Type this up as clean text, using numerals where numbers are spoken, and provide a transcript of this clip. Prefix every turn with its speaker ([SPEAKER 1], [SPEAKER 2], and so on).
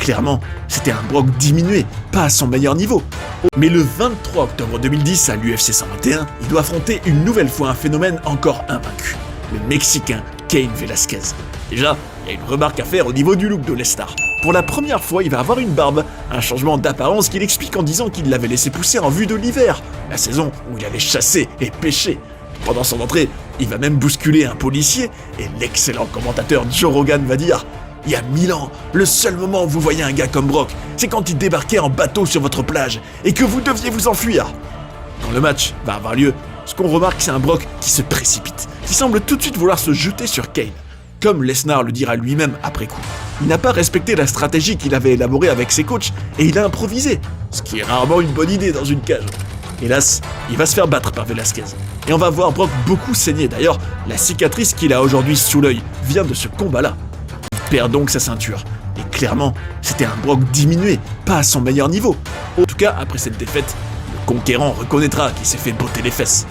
[SPEAKER 1] clairement, c'était un Brock diminué, pas à son meilleur niveau. Mais le 23 octobre 2010, à l'UFC 121, il doit affronter une nouvelle fois un phénomène encore invaincu, le Mexicain Cain Velasquez. Déjà, il y a une remarque à faire au niveau du look de Lesnar. Pour la première fois, il va avoir une barbe, un changement d'apparence qu'il explique en disant qu'il l'avait laissé pousser en vue de l'hiver, la saison où il allait chasser et pêcher. Pendant son entrée, il va même bousculer un policier, et l'excellent commentateur Joe Rogan va dire « Il y a 1000 ans, le seul moment où vous voyez un gars comme Brock, c'est quand il débarquait en bateau sur votre plage, et que vous deviez vous enfuir !» Quand le match va avoir lieu, ce qu'on remarque, c'est un Brock qui se précipite, qui semble tout de suite vouloir se jeter sur Cain. Comme Lesnar le dira lui-même après coup. Il n'a pas respecté la stratégie qu'il avait élaborée avec ses coachs et il a improvisé, ce qui est rarement une bonne idée dans une cage. Hélas, il va se faire battre par Velasquez. Et on va voir Brock beaucoup saigner. D'ailleurs, la cicatrice qu'il a aujourd'hui sous l'œil vient de ce combat-là. Il perd donc sa ceinture. Et clairement, c'était un Brock diminué, pas à son meilleur niveau. En tout cas, après cette défaite, le conquérant reconnaîtra qu'il s'est fait botter les fesses.